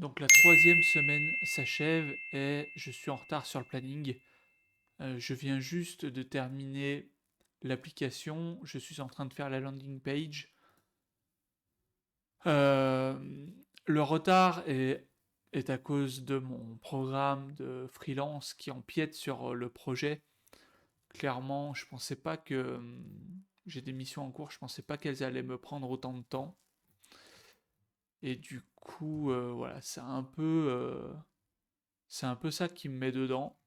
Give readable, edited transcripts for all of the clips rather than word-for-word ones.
Donc la troisième semaine s'achève et je suis en retard sur le planning. Je viens juste de terminer l'application, je suis en train de faire la landing page. Euh, le retard est à cause de mon programme de freelance qui empiète sur le projet. Clairement, je pensais pas que j'ai des missions en cours, je pensais pas qu'elles allaient me prendre autant de temps. Et du coup, voilà, c'est un peu ça qui me met dedans.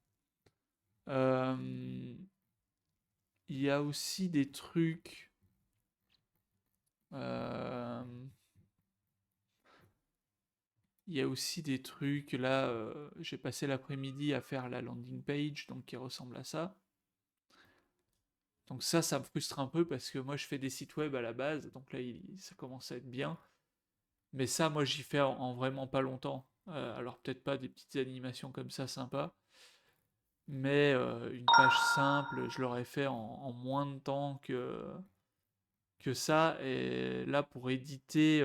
Euh, Il y a aussi des trucs. euh, il y a aussi des trucs. Là, j'ai passé l'après-midi à faire la landing page, donc qui ressemble à ça. Donc ça me frustre un peu parce que moi, je fais des sites web à la base, donc là, ça commence à être bien. Mais ça, moi, j'y fais en vraiment pas longtemps. Alors peut-être pas des petites animations comme ça, sympa. Mais une page simple, je l'aurais fait en moins de temps que ça. Et là, pour éditer,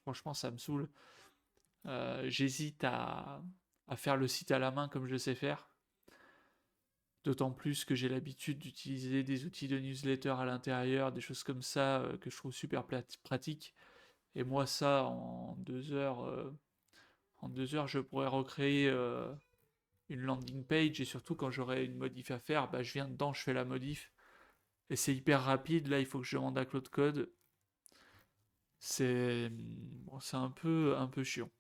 franchement, ça me saoule. J'hésite à faire le site à la main comme je sais faire. D'autant plus que j'ai l'habitude d'utiliser des outils de newsletter à l'intérieur, des choses comme ça que je trouve super pratiques. Et moi, ça, en 2 heures, je pourrais recréer une landing page. Et surtout, quand j'aurai une modif à faire, bah, je viens dedans, je fais la modif. Et c'est hyper rapide. Là, il faut que je demande à Claude Code. C'est un peu chiant.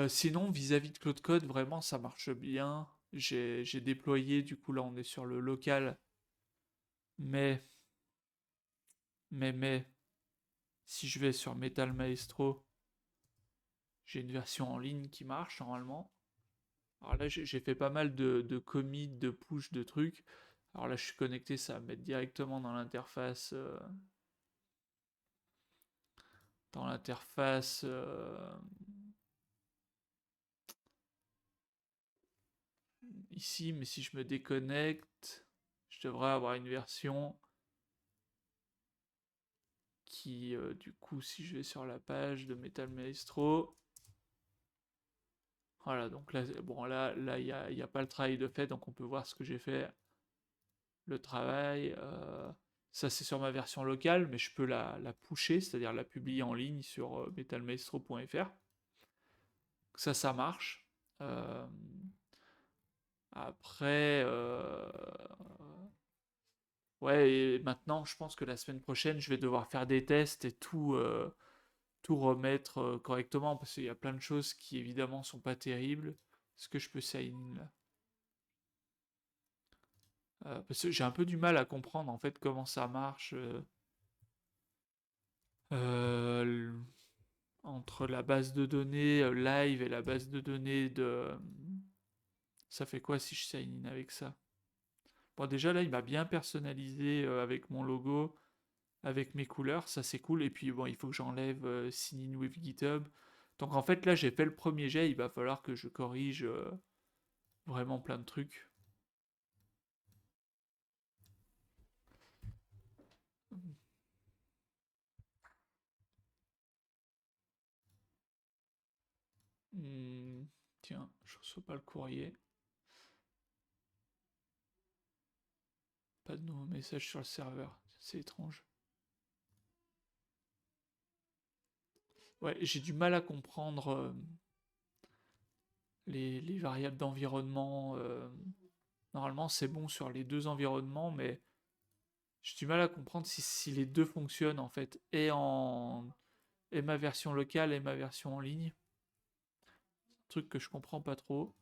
Sinon, vis-à-vis de Claude Code, vraiment, ça marche bien. J'ai déployé, du coup, là, on est sur le local. Mais, mais, si je vais sur Metal Maestro, j'ai une version en ligne qui marche normalement. Alors là, j'ai fait pas mal de commits, de push, de trucs. Alors là, je suis connecté, ça va me mettre directement dans l'interface. Dans l'interface. Ici, mais si je me déconnecte, je devrais avoir une version qui, du coup, si je vais sur la page de Metal Maestro, voilà, donc là, bon, là, y a pas le travail de fait, donc on peut voir ce que j'ai fait, le travail. Ça, c'est sur ma version locale, mais je peux la pusher, c'est-à-dire la publier en ligne sur metalmaestro.fr. Ça marche. Euh, Après, ouais, et maintenant, je pense que la semaine prochaine, je vais devoir faire des tests et tout remettre correctement parce qu'il y a plein de choses qui évidemment sont pas terribles. Est-ce que je peux sign in là? Parce que j'ai un peu du mal à comprendre en fait comment ça marche euh, entre la base de données live et la base de données de. Ça fait quoi si je sign in avec ça? Bon, déjà là, il m'a bien personnalisé avec mon logo, avec mes couleurs, ça c'est cool. Et puis bon, il faut que j'enlève sign in with GitHub. Donc en fait, là, j'ai fait le premier jet, il va falloir que je corrige vraiment plein de trucs. Hmm, tiens, je reçois pas le courrier. Pas de nouveau message sur le serveur. C'est étrange. Ouais, j'ai du mal à comprendre les variables d'environnement. Normalement, c'est bon sur les deux environnements, mais j'ai du mal à comprendre si les deux fonctionnent en fait, et ma version locale et ma version en ligne. Truc que je comprends pas trop.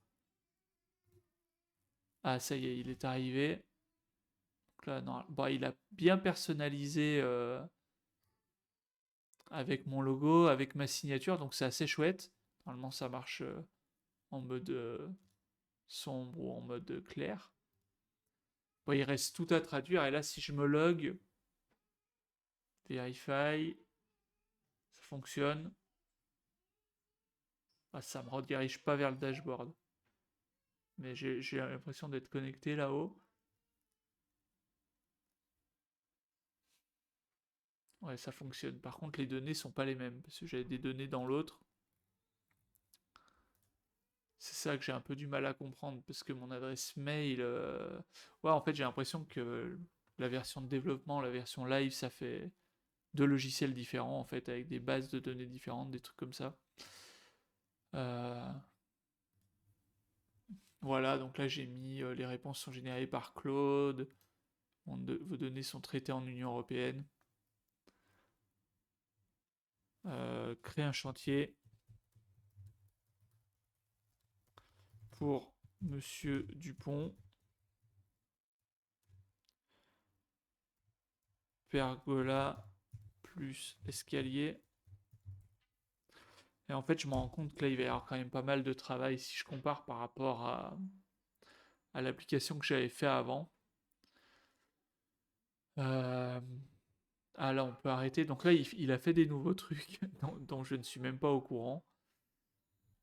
Ah, ça y est, il est arrivé. Donc là, non, bon, il a bien personnalisé avec mon logo, avec ma signature, donc c'est assez chouette. Normalement, ça marche en mode sombre ou en mode clair. Bon, il reste tout à traduire, et là, si je me log, Verify, ça fonctionne. Ah, ça me redirige pas vers le dashboard. Mais j'ai l'impression d'être connecté là-haut. Ouais, ça fonctionne. Par contre, les données sont pas les mêmes, parce que j'avais des données dans l'autre. C'est ça que j'ai un peu du mal à comprendre, parce que mon adresse mail... Ouais, en fait, j'ai l'impression que la version de développement, la version live, ça fait deux logiciels différents, en fait, avec des bases de données différentes, des trucs comme ça. Euh, Voilà, donc là, j'ai mis les réponses sont générées par Claude, vos données sont traitées en Union Européenne. Créer un chantier pour Monsieur Dupont, pergola plus escalier. Et en fait, je me rends compte que là, il va y avoir quand même pas mal de travail si je compare par rapport à l'application que j'avais fait avant. Euh, Ah là, on peut arrêter. Donc là, il a fait des nouveaux trucs dont je ne suis même pas au courant.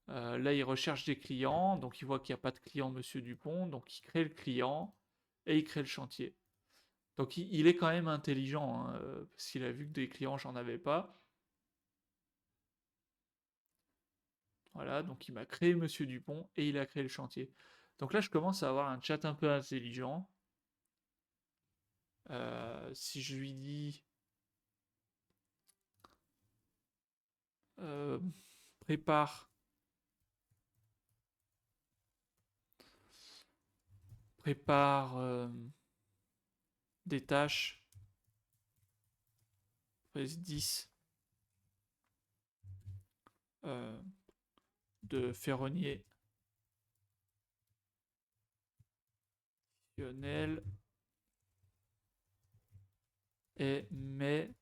Là, il recherche des clients, donc il voit qu'il n'y a pas de client Monsieur Dupont, donc il crée le client et il crée le chantier. Donc il est quand même intelligent, hein, parce qu'il a vu que des clients, j'en avais pas. Voilà, donc il m'a créé Monsieur Dupont et il a créé le chantier. Donc là, je commence à avoir un chat un peu intelligent. Si je lui dis euh, prépare, prépare des tâches, 10 euh, de ferronnier Lionel et met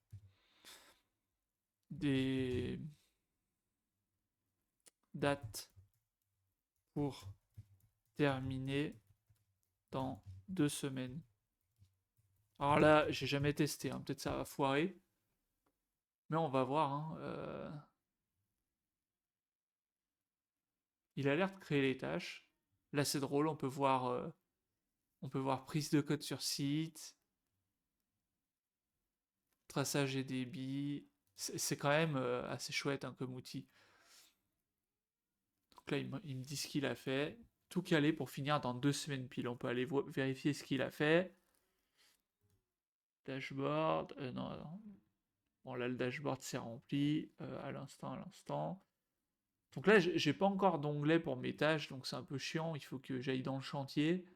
des dates pour terminer dans 2 semaines. Alors là, j'ai jamais testé, hein, peut-être ça va foirer, mais on va voir, hein. Il a l'air de créer les tâches. Là, c'est drôle, on peut voir prise de code sur site, traçage et débit. C'est quand même assez chouette, hein, comme outil. Donc là, il me dit ce qu'il a fait. Tout calé pour finir dans 2 semaines pile. On peut aller vérifier ce qu'il a fait. Dashboard. Non, non. Bon, là, le dashboard s'est rempli à l'instant, à l'instant. Donc là, j'ai pas encore d'onglet pour mes tâches, donc c'est un peu chiant. Il faut que j'aille dans le chantier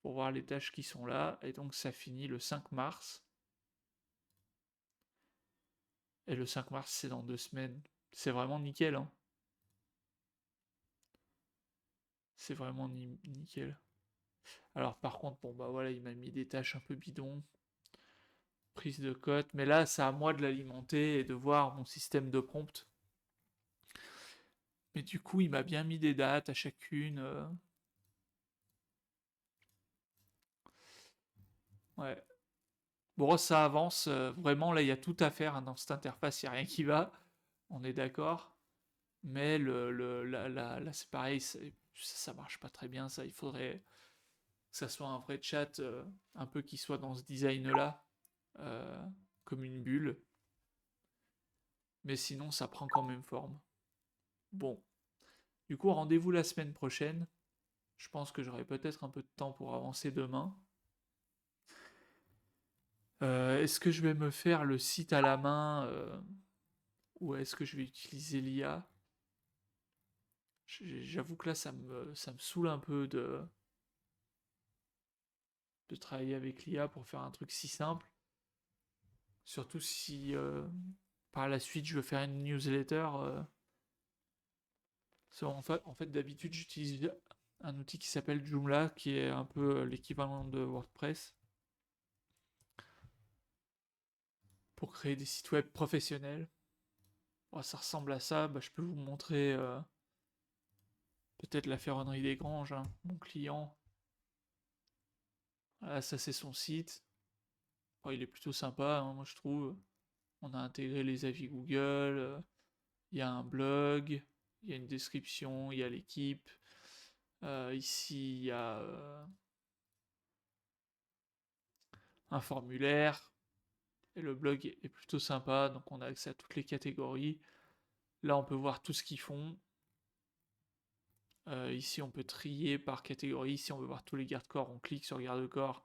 pour voir les tâches qui sont là. Et donc, ça finit le 5 mars. Et le 5 mars, c'est dans 2 semaines. C'est vraiment nickel, hein. C'est vraiment nickel. Alors, par contre, bon, bah voilà, il m'a mis des tâches un peu bidons. Prise de cote. Mais là, c'est à moi de l'alimenter et de voir mon système de prompt. Mais du coup, il m'a bien mis des dates à chacune. Ouais. Bon, ça avance. Vraiment, là, il y a tout à faire, hein, dans cette interface. Il n'y a rien qui va. On est d'accord. Mais là, c'est pareil. Ça marche pas très bien, ça. Il faudrait que ça soit un vrai chat, un peu qui soit dans ce design-là. Comme une bulle. Mais sinon, ça prend quand même forme. Bon. Du coup, rendez-vous la semaine prochaine. Je pense que j'aurai peut-être un peu de temps pour avancer demain. Est-ce que je vais me faire le site à la main ou est-ce que je vais utiliser l'IA? J'avoue que là, ça me saoule un peu de travailler avec l'IA pour faire un truc si simple. Surtout si par la suite je veux faire une newsletter. En fait, d'habitude, j'utilise un outil qui s'appelle Joomla, qui est un peu l'équivalent de WordPress, pour créer des sites web professionnels. Bon, ça ressemble à ça. Bah, je peux vous montrer peut-être la ferronnerie des Granges, hein, mon client. Voilà, ça c'est son site. Bon, il est plutôt sympa, hein, moi je trouve. On a intégré les avis Google, il y a un blog, il y a une description, il y a l'équipe. Ici, il y a un formulaire. Et le blog est plutôt sympa, donc on a accès à toutes les catégories. Là, on peut voir tout ce qu'ils font. Ici, on peut trier par catégorie. Ici, on veut voir tous les garde-corps. On clique sur garde-corps.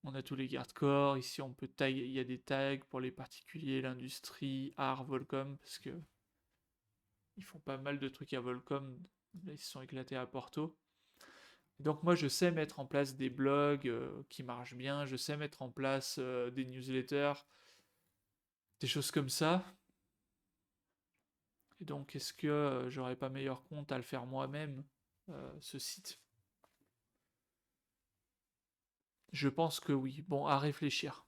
On a tous les garde-corps. Ici, on peut tag. Il y a des tags pour les particuliers, l'industrie, art, Volcom, parce que ils font pas mal de trucs à Volcom. Là, ils se sont éclatés à Porto. Donc moi, je sais mettre en place des blogs qui marchent bien. Je sais mettre en place des newsletters, des choses comme ça. Et donc, est-ce que j'aurais pas meilleur compte à le faire moi-même, ce site? Je pense que oui. Bon, à réfléchir.